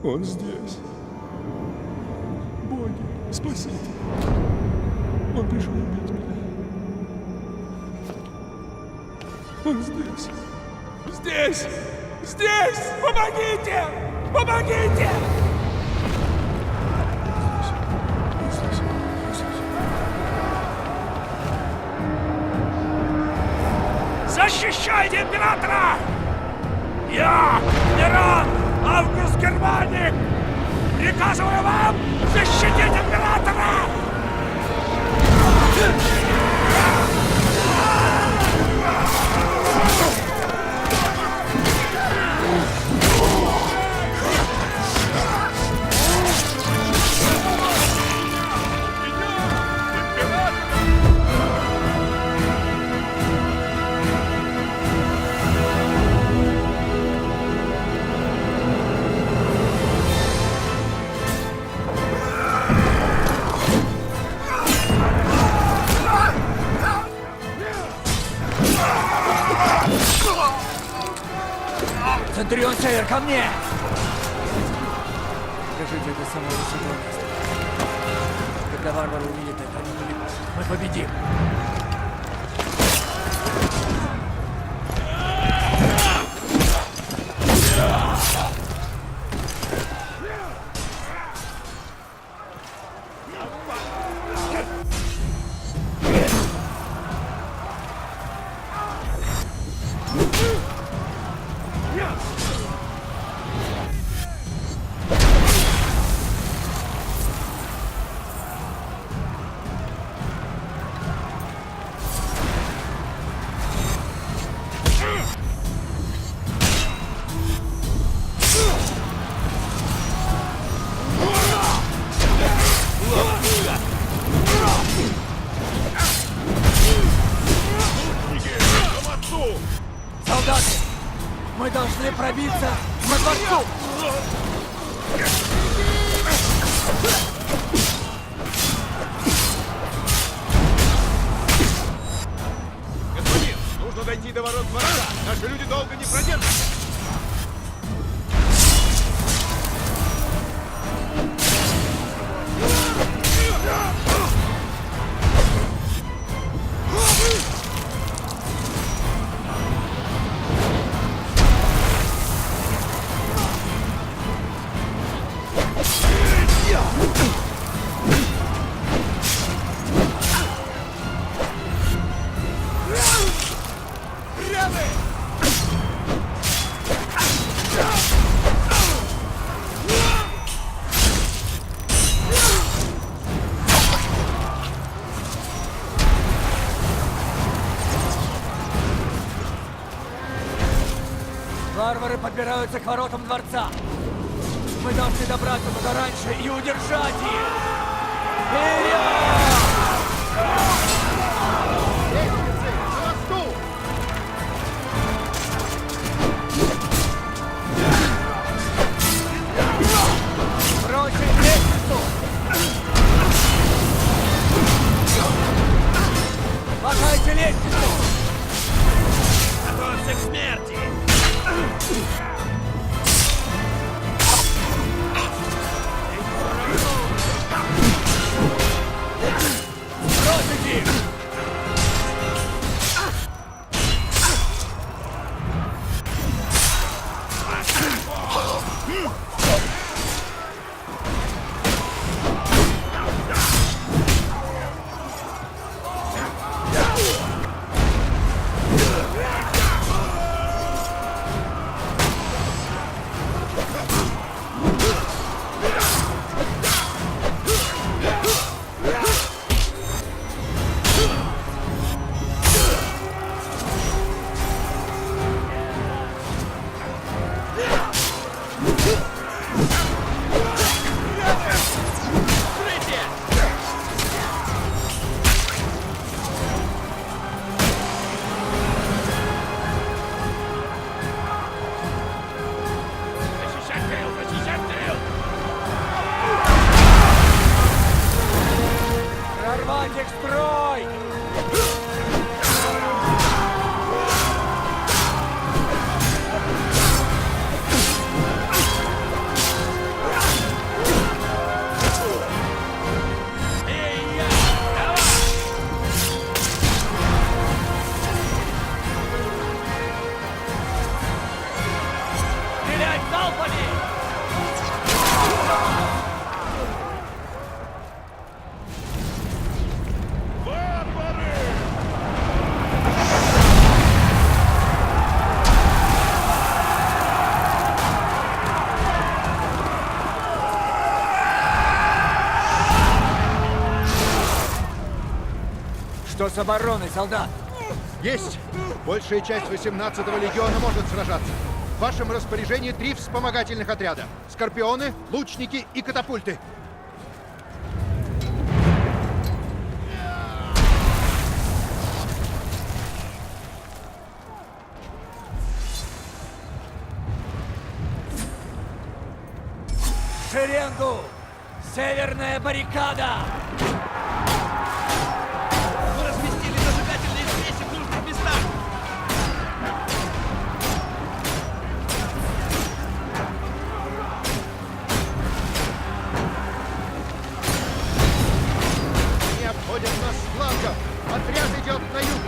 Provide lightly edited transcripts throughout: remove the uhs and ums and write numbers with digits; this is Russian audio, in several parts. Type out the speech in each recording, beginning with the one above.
Он здесь. Боги, спасите. Он пришел убить меня. Он здесь. Здесь! Здесь! Помогите! Помогите! Защищайте императора! Я, Нерон, Август Германик, приказываю вам защитить императора! Центурион Север, ко мне! Скажите, это самое высокое место. Когда варвары увидят это, они побегут. Мы победим. Солдаты! Мы должны пробиться на дворцу! Господин, нужно дойти до ворот дворца. Наши люди долго не продержатся. Варвары подбираются к воротам дворца. Мы должны добраться туда раньше и удержать их! Вперед! Бросить лестницу! Ломайте лестницу! Готовься к смерти! Бросить их! Что с обороной, солдат? Есть! Большая часть 18-го легиона может сражаться. В вашем распоряжении 3 вспомогательных отряда. Скорпионы, лучники и катапульты. В шеренгу! Северная баррикада! Мы разместили зажигательные смеси в нужных местах. Они обходят нас с флангов. Отряд идет на юг.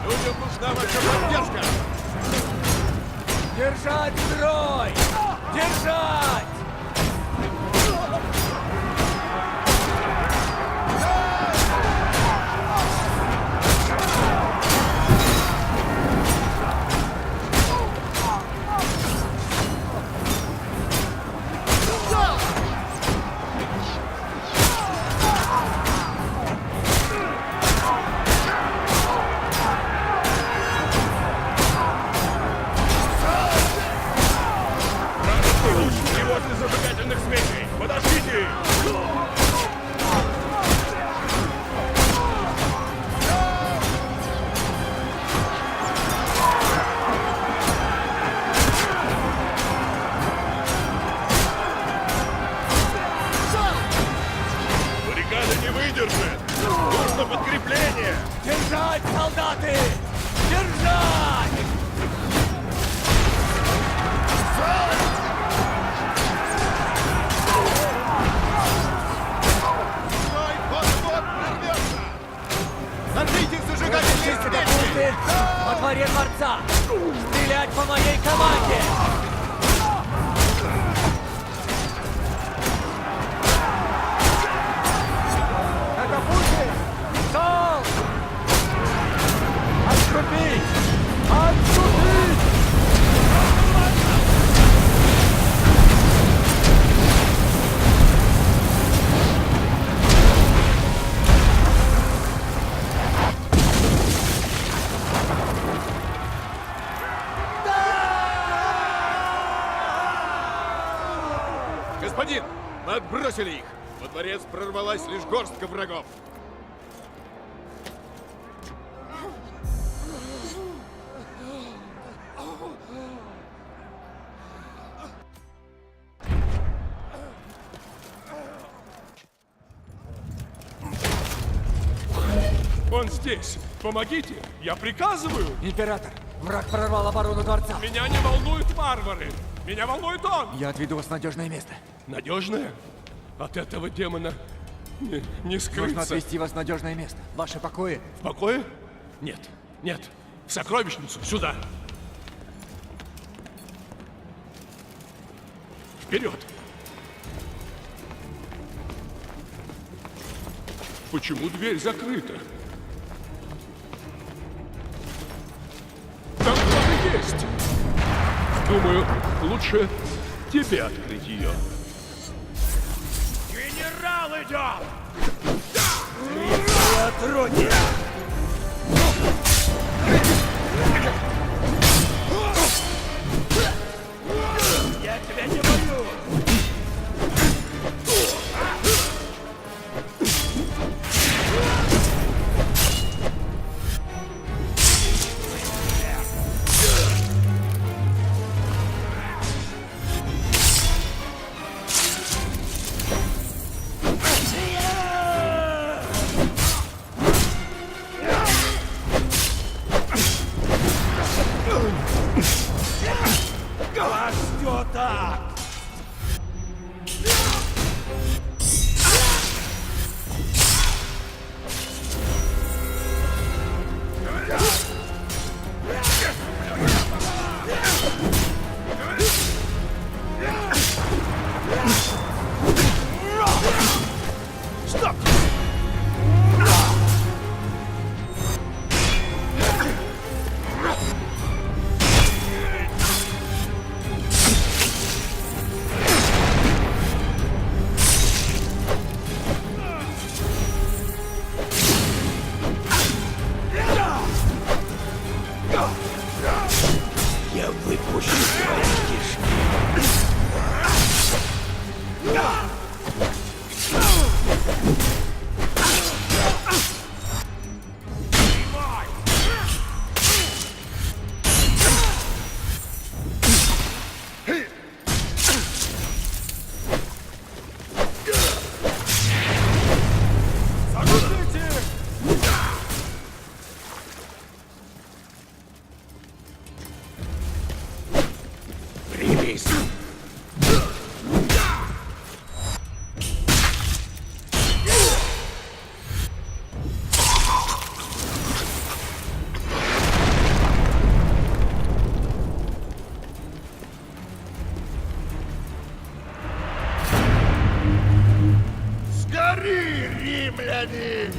Людям нужна ваша поддержка. Держать строй! Держать! Лучники возле зажигательных смесей. Подождите! Бригада не выдержит! Нужно подкрепление! Держать, солдаты! Держать! Стой! Вот-вот прорвется! Нажмите зажигательные смеси! Катапульты во дворе дворца! Стрелять по моей команде! Катапульты! Стол! Отступить! Отступить! Господин, мы отбросили их! Во дворец прорвалась лишь горстка врагов. Он здесь. Помогите. Я приказываю. Император, враг прорвал оборону дворца. Меня не волнуют варвары. Меня волнует он. Я отведу вас в надежное место. Надежное? От этого демона не Нужно скрыться. отвезти вас в надежное место. Ваши покои. В покое? Нет. Нет. В сокровищницу. Сюда. Вперед. Почему дверь закрыта? Там кто-то есть. Думаю, лучше тебе открыть ее. Генерал идет! Отрони! Я тебя не боюсь! Есть. Сгори, римляне!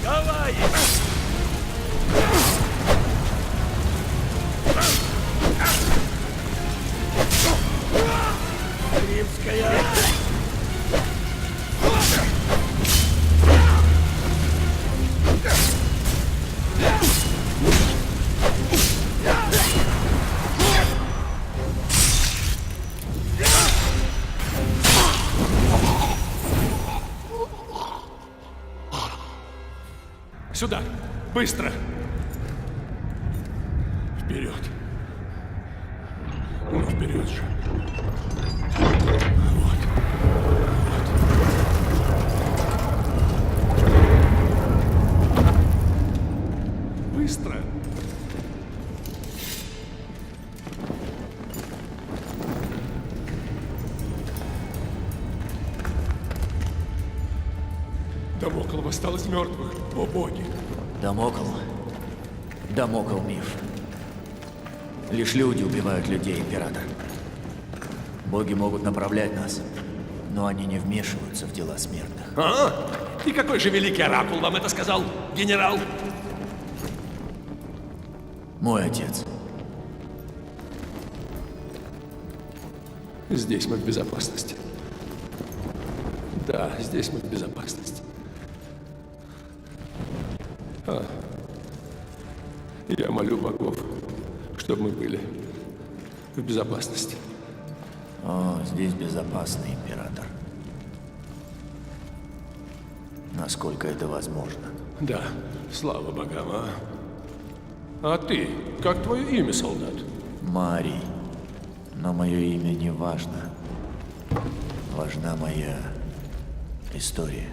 Давай! Римская! Сюда! Быстро! Вперед! Ну, вперед же! Вот. Вот. Быстро! Дамокл восстал из мертвых. О боги! Дамокл миф. Лишь люди убивают людей, император. Боги могут направлять нас, но они не вмешиваются в дела смертных. А? И какой же великий оракул вам это сказал, генерал? Мой отец. Здесь мы в безопасности. Да, здесь мы в безопасности. Я молю богов, чтобы мы были в безопасности. О, здесь безопасно, император. Насколько это возможно. Да, слава богам, А ты? Как твое имя, солдат? Марий. Но мое имя не важно. Важна моя история.